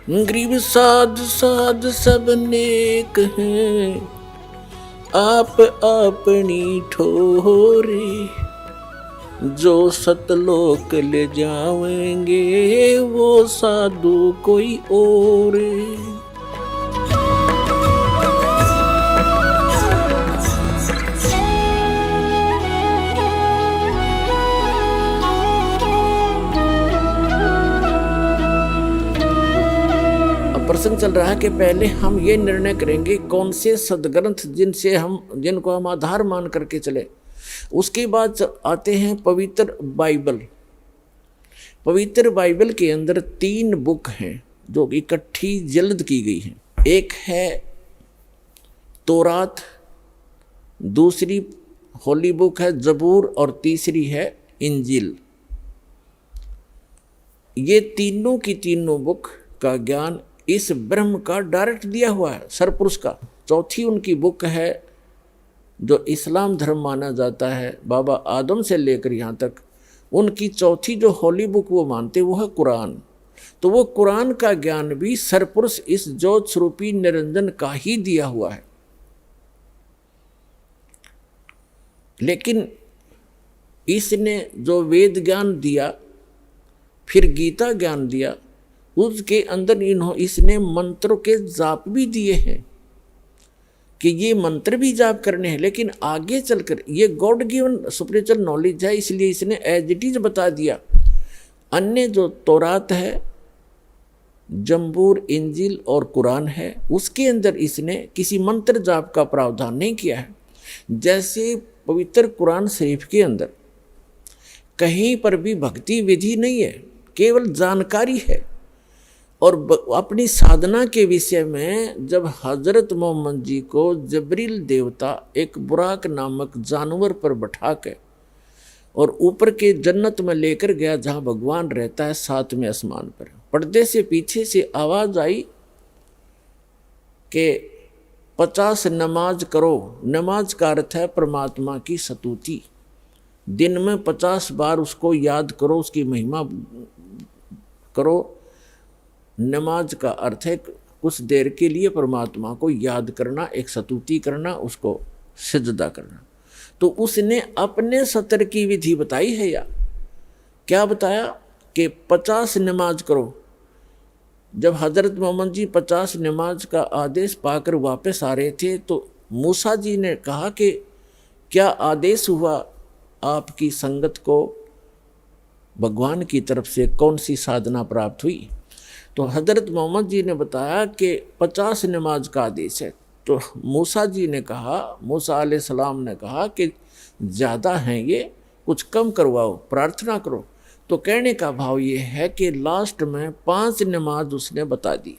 गरीब साध साध सब नेक हैं, आप अपनी ठोरे, जो सतलोक ले जावेंगे वो साधु कोई और। प्रसंग चल रहा है कि पहले हम ये निर्णय करेंगे कौन से सदग्रंथ जिनको हम आधार मान करके चले। उसके बाद आते हैं पवित्र बाइबल। पवित्र बाइबल के अंदर 3 बुक हैं जो इकट्ठी जल्द की गई हैं। एक है तौरात, दूसरी होली बुक है जबूर और तीसरी है इंजील। ये तीनों की तीनों बुक का ज्ञान इस ब्रह्म का डायरेक्ट दिया हुआ है, सरपुरुष का। चौथी उनकी बुक है जो इस्लाम धर्म माना जाता है, बाबा आदम से लेकर यहाँ तक उनकी चौथी जो होली बुक वो मानते वो है कुरान। तो वो कुरान का ज्ञान भी सरपुरुष इस ज्योत स्वरूपी निरंजन का ही दिया हुआ है। लेकिन इसने जो वेद ज्ञान दिया, फिर गीता ज्ञान दिया, उसके अंदर इसने मंत्रों के जाप भी दिए हैं कि ये मंत्र भी जाप करने हैं। लेकिन आगे चलकर ये गॉड गिवन स्पिरिचुअल नॉलेज है, इसलिए इसने एज इट इज बता दिया। अन्य जो तौरात है, जंबूर, इंजील और कुरान है, उसके अंदर इसने किसी मंत्र जाप का प्रावधान नहीं किया है। जैसे पवित्र कुरान शरीफ के अंदर कहीं पर भी भक्ति विधि नहीं है, केवल जानकारी है। और अपनी साधना के विषय में जब हजरत मोहम्मद जी को जबरील देवता एक बुराक नामक जानवर पर बैठा के और ऊपर के जन्नत में लेकर गया जहाँ भगवान रहता है 7वें आसमान पर, पर्दे से पीछे से आवाज़ आई कि 50 नमाज करो। नमाज का अर्थ है परमात्मा की स्तुति। दिन में 50 बार उसको याद करो, उसकी महिमा करो। नमाज का अर्थ है कुछ देर के लिए परमात्मा को याद करना, एक स्तुति करना, उसको सिजदा करना। तो उसने अपने सत्र की विधि बताई है या क्या बताया कि 50 नमाज करो। जब हजरत मोहम्मद जी 50 नमाज का आदेश पाकर वापस आ रहे थे तो मूसा जी ने कहा कि क्या आदेश हुआ आपकी संगत को भगवान की तरफ से, कौन सी साधना प्राप्त हुई? तो हजरत मोहम्मद जी ने बताया कि 50 नमाज का आदेश है। तो मूसा जी ने कहा, मूसा अलैहिस्सलाम ने कहा कि ज़्यादा हैं ये, कुछ कम करवाओ, प्रार्थना करो। तो कहने का भाव ये है कि लास्ट में 5 नमाज उसने बता दी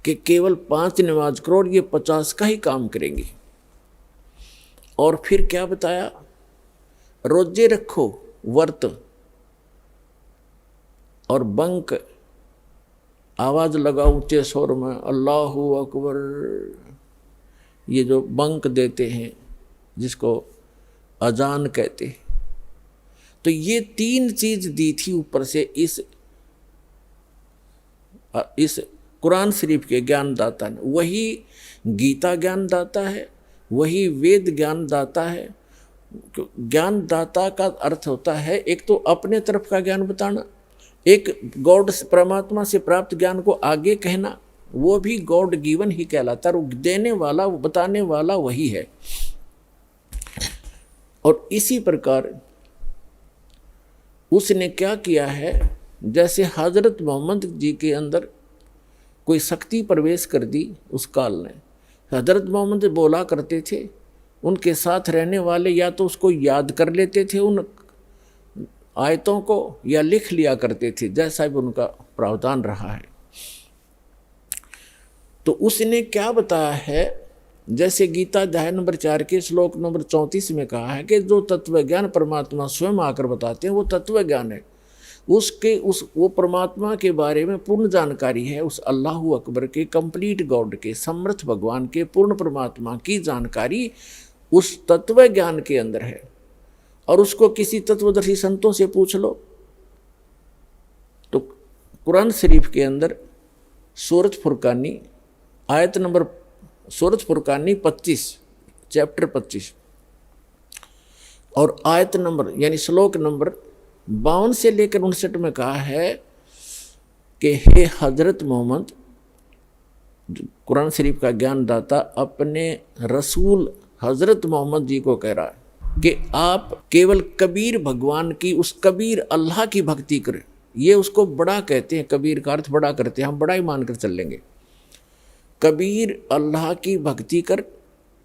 कि केवल 5 नमाज करो और ये 50 का ही काम करेंगे। और फिर क्या बताया? रोजे रखो, व्रत और बंक, आवाज़ लगा ऊंचे शोर में अल्लाहु अकबर, ये जो बंक देते हैं जिसको अजान कहते हैं। तो ये 3 चीज दी थी ऊपर से इस कुरान शरीफ के ज्ञानदाता ने। वही गीता ज्ञानदाता है, वही वेद ज्ञानदाता है। ज्ञानदाता का अर्थ होता है एक तो अपने तरफ का ज्ञान बताना, एक गॉड परमात्मा से प्राप्त ज्ञान को आगे कहना, वो भी गॉड गिवन ही कहलाता है। देने वाला, बताने वाला वही है। और इसी प्रकार उसने क्या किया है, जैसे हजरत मोहम्मद जी के अंदर कोई शक्ति प्रवेश कर दी उस काल ने। हजरत मोहम्मद बोला करते थे, उनके साथ रहने वाले या तो उसको याद कर लेते थे उन आयतों को, या लिख लिया करते थे, जैसा भी उनका प्रावधान रहा है। तो उसने क्या बताया है, जैसे गीता अध्याय नंबर 4 के श्लोक नंबर 34 में कहा है कि जो तत्व ज्ञान परमात्मा स्वयं आकर बताते हैं वो तत्व ज्ञान है। वो परमात्मा के बारे में पूर्ण जानकारी है। उस अल्लाहु अकबर के, कंप्लीट गॉड के, समर्थ भगवान के, पूर्ण परमात्मा की जानकारी उस तत्व ज्ञान के अंदर है। और उसको किसी तत्वदर्शी संतों से पूछ लो तो कुरान शरीफ के अंदर सूरत फुरकानी आयत नंबर सूरत फुरकानी 25 चैप्टर 25 और आयत नंबर यानी श्लोक नंबर 52 से लेकर 59 में कहा है कि हे हजरत मोहम्मद, कुरान शरीफ का ज्ञानदाता अपने रसूल हजरत मोहम्मद जी को कह रहा है कि आप केवल कबीर भगवान की, उस कबीर अल्लाह की भक्ति करें। ये उसको बड़ा कहते हैं, कबीर का अर्थ बड़ा करते हैं, हम बड़ा ही मानकर चल लेंगे। कबीर अल्लाह की भक्ति कर,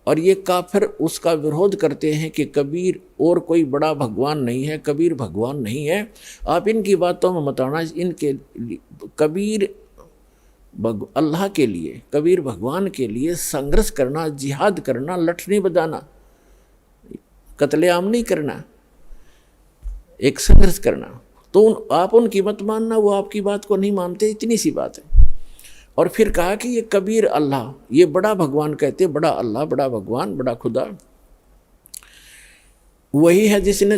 और ये काफिर उसका विरोध करते हैं कि कबीर और कोई बड़ा भगवान नहीं है, कबीर भगवान नहीं है। आप इनकी बातों में मत आना। इनके कबीर अल्लाह के लिए, कबीर भगवान के लिए संघर्ष करना, जिहाद करना, लठ नहीं बजाना, कत्लेआम नहीं करना, एक संघर्ष करना। तो आप उनकी मत मानना, वो आपकी बात को नहीं मानते, इतनी सी बात है। और फिर कहा कि ये कबीर अल्लाह, ये बड़ा भगवान कहते, बड़ा अल्लाह, बड़ा भगवान, बड़ा खुदा वही है जिसने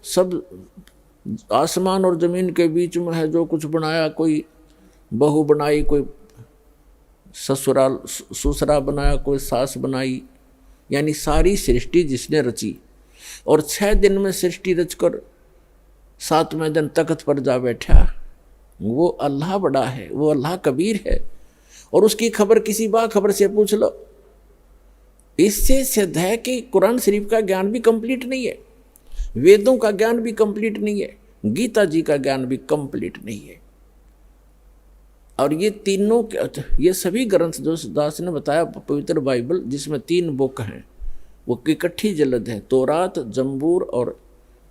सब आसमान और ज़मीन के बीच में है जो कुछ बनाया। कोई बहू बनाई, कोई ससुरा बनाया, कोई सास बनाई, यानी सारी सृष्टि जिसने रची। और 6 दिन में सृष्टि रचकर 7वें दिन तख्त पर जा बैठा, वो अल्लाह बड़ा है, वो अल्लाह कबीर है। और उसकी खबर किसी बाखबर से पूछ लो। इससे सिद्ध है कि कुरान शरीफ का ज्ञान भी कंप्लीट नहीं है, वेदों का ज्ञान भी कंप्लीट नहीं है, गीता जी का ज्ञान भी कंप्लीट नहीं है। और ये तीनों, ये सभी ग्रंथ जो दास ने बताया, पवित्र बाइबल जिसमें 3 बुक हैं, वो इकट्ठी जल्द है, तौरात, जंबूर और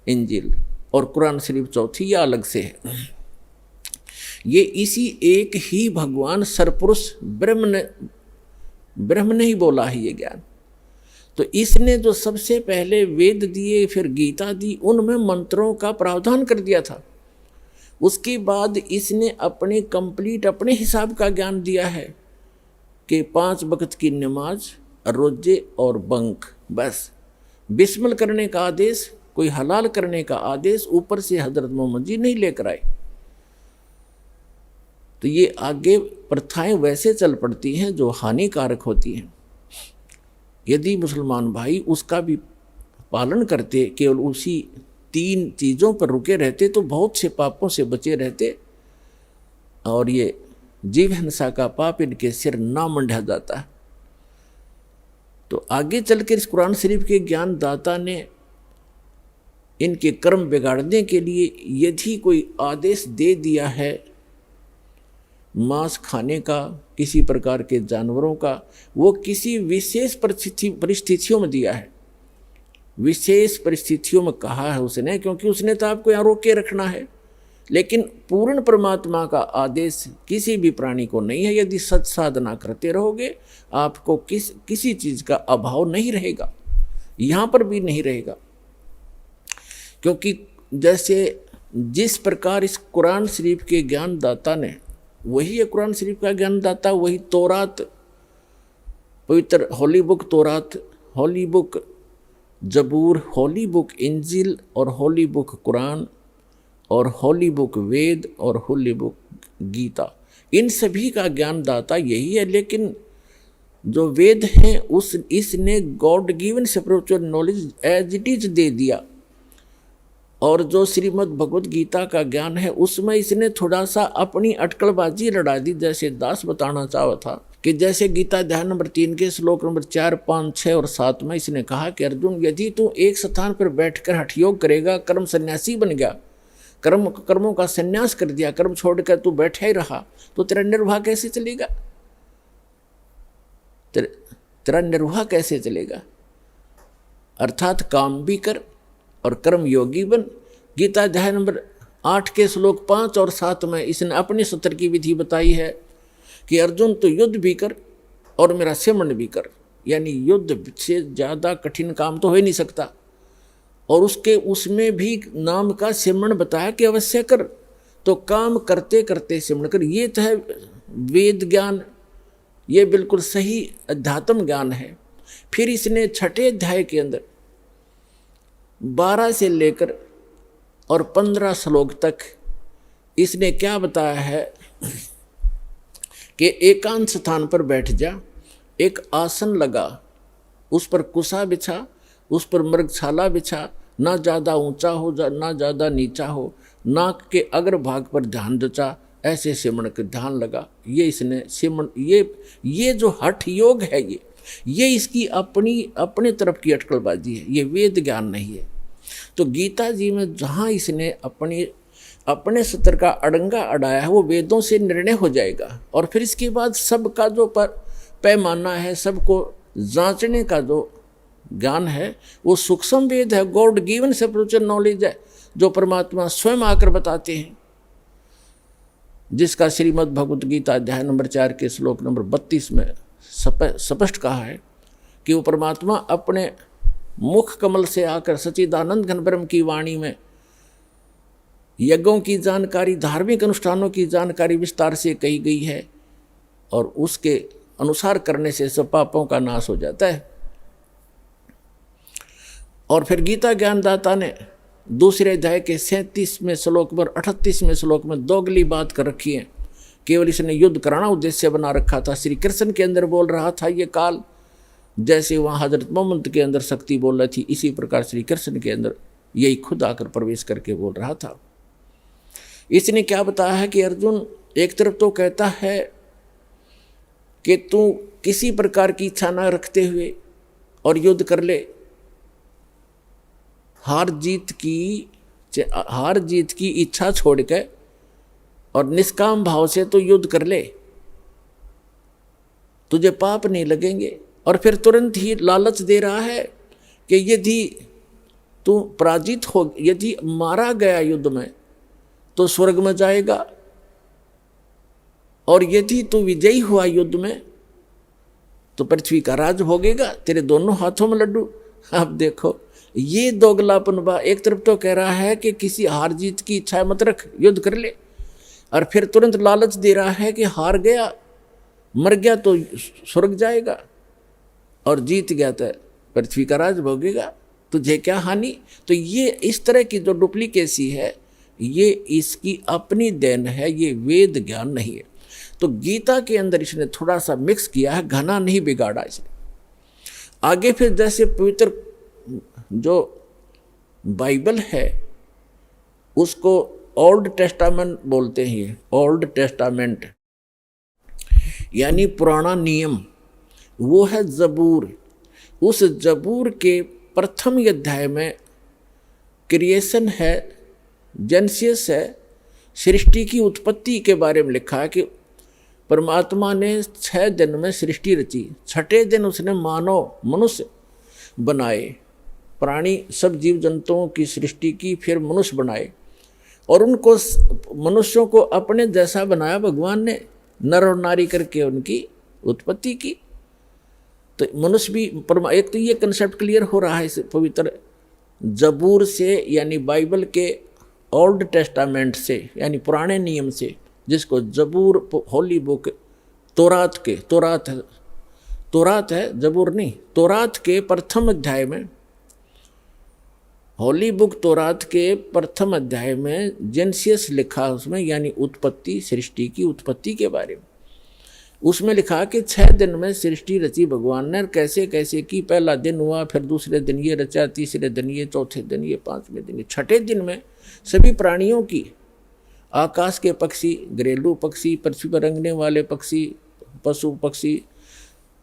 इंजील, और कुरान शरीफ चौथी या अलग से है। ये इसी एक ही भगवान सरपुरुष ब्रह्म ने ही बोला है ये ज्ञान। तो इसने जो सबसे पहले वेद दिए, फिर गीता दी, उनमें मंत्रों का प्रावधान कर दिया था। उसके बाद इसने अपने कंप्लीट अपने हिसाब का ज्ञान दिया है कि 5 वक्त की नमाज, रोजे और बंक, बस बिस्मिल करने का आदेश, कोई हलाल करने का आदेश ऊपर से हजरत मोहम्मद जी नहीं लेकर आए। तो ये आगे प्रथाएं वैसे चल पड़ती हैं जो हानिकारक होती हैं। यदि मुसलमान भाई उसका भी पालन करते, केवल उसी 3 चीज़ों पर रुके रहते, तो बहुत से पापों से बचे रहते और ये जीव हिंसा का पाप इनके सिर ना मंडा जाता। तो आगे चलकर इस कुरान शरीफ के ज्ञानदाता ने इनके कर्म बिगाड़ने के लिए यदि कोई आदेश दे दिया है मांस खाने का, किसी प्रकार के जानवरों का, वो किसी विशेष परिस्थितियों में दिया है, विशेष परिस्थितियों में कहा है उसने, क्योंकि उसने तो आपको यहाँ रोके रखना है। लेकिन पूर्ण परमात्मा का आदेश किसी भी प्राणी को नहीं है। यदि सत साधना करते रहोगे, आपको किसी चीज़ का अभाव नहीं रहेगा, यहाँ पर भी नहीं रहेगा। क्योंकि जैसे जिस प्रकार इस कुरान शरीफ के ज्ञानदाता ने, वही है कुरान शरीफ का ज्ञानदाता, वही तौरात, पवित्र होली बुक तौरात, होली बुक जबूर, होली बुक इंजील और होली बुक कुरान और होली बुक वेद और होली बुक गीता, इन सभी का ज्ञानदाता यही है। लेकिन जो वेद हैं इसने god given spiritual knowledge as it is दे दिया। और जो श्रीमद् भगवत गीता का ज्ञान है उसमें इसने थोड़ा सा अपनी अटकलबाजी लड़ा दी। जैसे दास बताना चाहा था कि जैसे गीता अध्याय नंबर 3 के श्लोक नंबर 4, 5, 6 और 7 में इसने कहा कि अर्जुन, यदि तू एक स्थान पर बैठकर हठयोग करेगा, कर्म सन्यासी बन गया, कर्मों का संन्यास कर दिया, कर्म छोड़कर तू बैठा ही रहा, तो तेरा निर्वाह कैसे चलेगा? तेरा निर्वाह कैसे चलेगा? अर्थात काम भी कर और कर्म योगी बन। गीता अध्याय नंबर 8 के श्लोक 5 और 7 में इसने अपने सत्र की विधि बताई है कि अर्जुन तो युद्ध भी कर और मेरा सिमरण भी कर। यानी युद्ध से ज़्यादा कठिन काम तो हो ही नहीं सकता। और उसमें भी नाम का सिमरण बताया कि अवश्य कर, तो काम करते करते सिमरण कर। ये तो है वेद ज्ञान, ये बिल्कुल सही अध्यात्म ज्ञान है। फिर इसने 6ठे अध्याय के अंदर 12 से लेकर और 15 श्लोक तक इसने क्या बताया है कि एकांत स्थान पर बैठ जा, एक आसन लगा, उस पर कुसा बिछा, उस पर मृगछाला बिछा, ना ज़्यादा ऊंचा हो जा ना ज़्यादा नीचा हो, नाक के अग्रभाग पर ध्यान जचा, ऐसे सिमरण के ध्यान लगा। ये इसने सिमरण, ये जो हठ योग है, ये इसकी अपनी तरफ की अटकलबाजी है, ये वेद ज्ञान नहीं है। तो गीता जी में जहाँ इसने अपने सत्र का अड़ंगा अड़ाया है, वो वेदों से निर्णय हो जाएगा। और फिर इसके बाद सबका जो पैमाना है, सबको जांचने का जो ज्ञान है, वो सूक्ष्म वेद है, गॉड गिवन स्पिरिचुअल नॉलेज है, जो परमात्मा स्वयं आकर बताते हैं, जिसका श्रीमद् भगवत गीता अध्याय नंबर 4 के श्लोक नंबर 32 में स्पष्ट कहा है कि वो परमात्मा अपने मुख कमल से आकर सच्चिदानंद घन ब्रह्म की वाणी में यज्ञों की जानकारी, धार्मिक अनुष्ठानों की जानकारी विस्तार से कही गई है, और उसके अनुसार करने से सब पापों का नाश हो जाता है। और फिर गीता ज्ञानदाता ने दूसरे अध्याय के 37वें श्लोक पर 38वें श्लोक में दोगली बात कर रखी है। केवल इसने युद्ध कराना उद्देश्य बना रखा था। श्री कृष्ण के अंदर बोल रहा था ये काल, जैसे वहाँ हजरत मोहम्मद के अंदर शक्ति बोल रही थी, इसी प्रकार श्री कृष्ण के अंदर यही खुद आकर प्रवेश करके बोल रहा था। इसने क्या बताया है कि अर्जुन एक तरफ तो कहता है कि तू किसी प्रकार की इच्छा न रखते हुए और युद्ध कर ले, हार जीत की इच्छा छोड़ के और निष्काम भाव से तो युद्ध कर ले, तुझे पाप नहीं लगेंगे। और फिर तुरंत ही लालच दे रहा है कि यदि तू पराजित हो, यदि मारा गया युद्ध में तो स्वर्ग में जाएगा, और यदि तू विजयी हुआ युद्ध में तो पृथ्वी का राज भोगेगा, तेरे दोनों हाथों में लड्डू। आप देखो ये दोगलापन बा। एक तरफ तो कह रहा है कि किसी हार जीत की इच्छा मत रख, युद्ध कर ले, और फिर तुरंत लालच दे रहा है कि हार गया, मर गया तो स्वर्ग जाएगा, और जीत गया तो पृथ्वी का राज भोगेगा, तुझे क्या हानि। तो ये इस तरह की जो डुप्लीकेसी है, ये इसकी अपनी देन है, ये वेद ज्ञान नहीं है। तो गीता के अंदर इसने थोड़ा सा मिक्स किया है, घना नहीं बिगाड़ा इसने। आगे फिर जैसे पवित्र जो बाइबल है उसको ओल्ड टेस्टामेंट बोलते हैं, ओल्ड टेस्टामेंट यानी पुराना नियम, वो है जबूर। उस जबूर के प्रथम अध्याय में क्रिएशन है, जेनेसिस है, सृष्टि की उत्पत्ति के बारे में लिखा है कि परमात्मा ने 6 दिन में सृष्टि रची, छठे दिन उसने मानव मनुष्य बनाए, प्राणी सब जीव जंतुओं की सृष्टि की, फिर मनुष्य बनाए, और उनको मनुष्यों को अपने जैसा बनाया भगवान ने, नर और नारी करके उनकी उत्पत्ति की। तो मनुष्य भी एक तो ये कंसेप्ट क्लियर हो रहा है इस पवित्र जबूर से, यानी बाइबल के ओल्ड टेस्टामेंट से, यानी पुराने नियम से, जिसको जबूर होली बुक तोरात है, जबूर नहीं, तोरात के प्रथम अध्याय में, होली बुक तोरात के प्रथम अध्याय में जेनेसिस लिखा उसमें, यानी उत्पत्ति, सृष्टि की उत्पत्ति के बारे में। उसमें लिखा कि 6 दिन में सृष्टि रची भगवान ने, कैसे कैसे की। पहला दिन हुआ, फिर दूसरे दिन ये रचा, तीसरे दिन ये, चौथे दिन ये, 5वें दिन ये, छठे दिन में सभी प्राणियों की, आकाश के पक्षी, घरेलू पक्षी, पृथ्वी पर रेंगने वाले पक्षी, पशु पक्षी,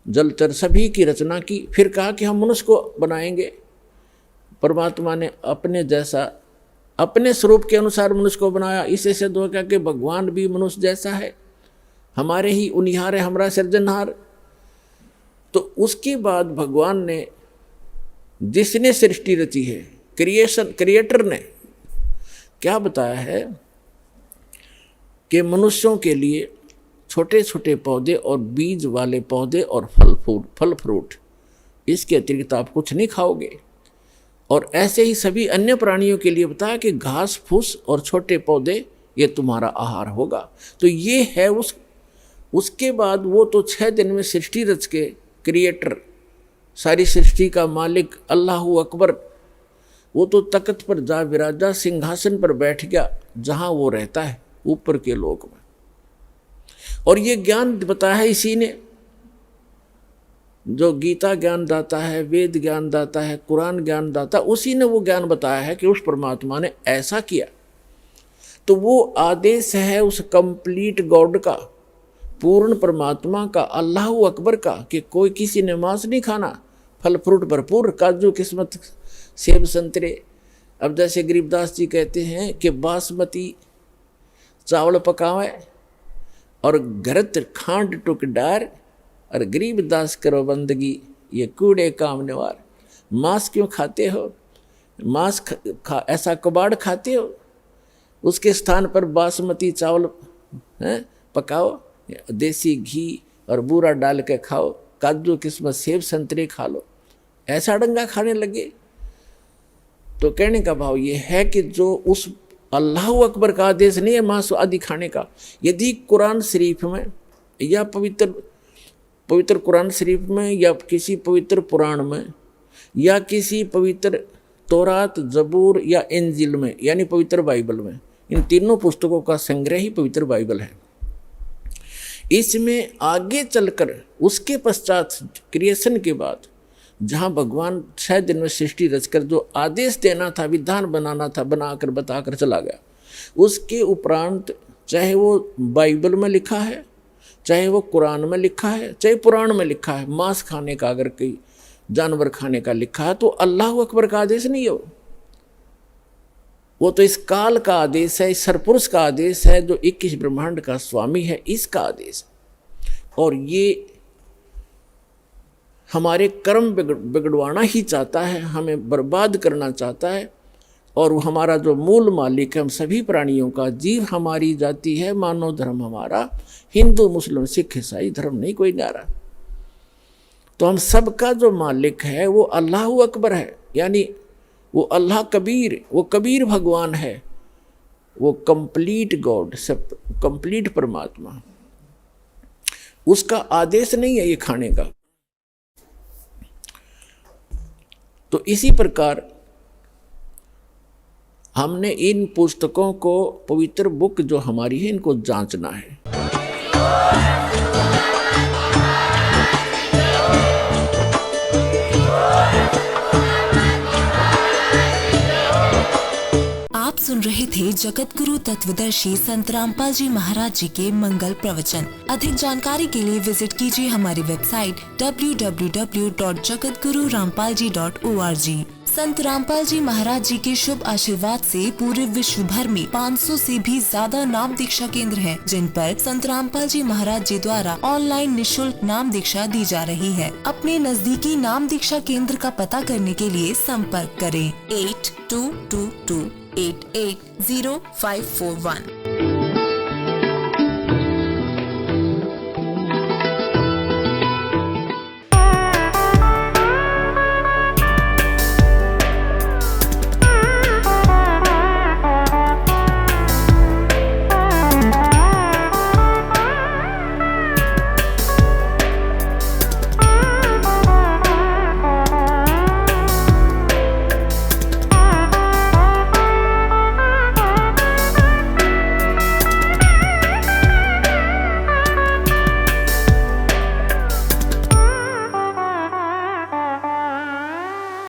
जलचर, सभी की रचना की। फिर कहा कि हम मनुष्य को बनाएंगे। परमात्मा ने अपने जैसा, अपने स्वरूप के अनुसार मनुष्य को बनाया। इसे सिद्ध हो गया कि भगवान भी मनुष्य जैसा है, हमारे ही उनिहार है, हमारा सृजनहार। तो उसके बाद भगवान ने, जिसने सृष्टि रची है, क्रिएटर ने क्या बताया है कि मनुष्यों के लिए छोटे छोटे पौधे और बीज वाले पौधे और फल फ्रूट, इसके अतिरिक्त आप कुछ नहीं खाओगे। और ऐसे ही सभी अन्य प्राणियों के लिए बताया कि घास फूस और छोटे पौधे ये तुम्हारा आहार होगा। तो ये है उसके बाद वो तो 6 दिन में सृष्टि रच के क्रिएटर, सारी सृष्टि का मालिक अल्लाहु अकबर, वो तो तख्त पर जा विराजा, सिंहासन पर बैठ गया जहाँ वो रहता है। ऊपर के लोक में। और ये ज्ञान बताया है इसी ने, जो गीता ज्ञान दाता है, वेद ज्ञान दाता है, कुरान ज्ञान दाता, उसी ने वो ज्ञान बताया है कि उस परमात्मा ने ऐसा किया। तो वो आदेश है उस कंप्लीट गॉड का, पूर्ण परमात्मा का, अल्लाह अकबर का, कि कोई किसी ने मांस नहीं खाना, फल फ्रूट भरपूर, काजू किस्मत सेब संतरे। अब जैसे गरीबदास जी कहते हैं कि बासमती चावल पकावे और घरत खांड टुक डार, और गरीबदास करो बंदगी ये कूड़े काम निवार। मांस क्यों खाते हो, मांस ऐसा कबाड़ खाते हो, उसके स्थान पर बासमती चावल पकाओ, देसी घी और बूरा डाल के खाओ, काजू किस्मत सेब संतरे खा लो, ऐसा डंगा खाने लगे। तो कहने का भाव ये है कि जो उस अल्लाह अकबर का आदेश नहीं है मांस आदि खाने का। यदि कुरान शरीफ में या पवित्र कुरान शरीफ में या किसी पवित्र पुराण में या किसी पवित्र तौरात, जबूर या इंजिल में, यानी पवित्र बाइबल में, इन तीनों पुस्तकों का संग्रह ही पवित्र बाइबल है। इसमें आगे चलकर उसके पश्चात क्रिएशन के बाद जहाँ भगवान 6 दिन में सृष्टि रचकर जो आदेश देना था, विधान बनाना था, बनाकर बताकर चला गया। उसके उपरांत चाहे वो बाइबल में लिखा है, चाहे वो कुरान में लिखा है, चाहे पुराण में लिखा है, मांस खाने का अगर कोई जानवर खाने का लिखा है तो अल्लाह अकबर का आदेश नहीं है वो तो इस काल का आदेश है, इस सरपुरुष का आदेश है, जो 21 ब्रह्मांड का स्वामी है, इसका आदेश। और ये हमारे कर्म बिगड़वाना ही चाहता है, हमें बर्बाद करना चाहता है। और वो हमारा जो मूल मालिक है हम सभी प्राणियों का, जीव हमारी जाति है, मानव धर्म हमारा, हिंदू मुस्लिम सिख ईसाई धर्म नहीं कोई न्यारा। तो हम सबका जो मालिक है वो अल्लाह अकबर है, यानी वो अल्लाह कबीर, वो कबीर भगवान है, वो कंप्लीट गॉड, सब कंप्लीट परमात्मा। उसका आदेश नहीं है ये खाने का। तो इसी प्रकार हमने इन पुस्तकों को, पवित्र बुक जो हमारी है, इनको जांचना है। आप सुन रहे थे जगत गुरु तत्वदर्शी संत रामपाल जी महाराज जी के मंगल प्रवचन। अधिक जानकारी के लिए विजिट कीजिए हमारी वेबसाइट www.jagatgururampalji.org। संत रामपाल जी महाराज जी के शुभ आशीर्वाद से पूरे विश्व भर में 500 से भी ज्यादा नाम दीक्षा केंद्र हैं, जिन पर संत रामपाल जी महाराज जी द्वारा ऑनलाइन निशुल्क नाम दीक्षा दी जा रही है। अपने नजदीकी नाम दीक्षा केंद्र का पता करने के लिए संपर्क करें 8222880541।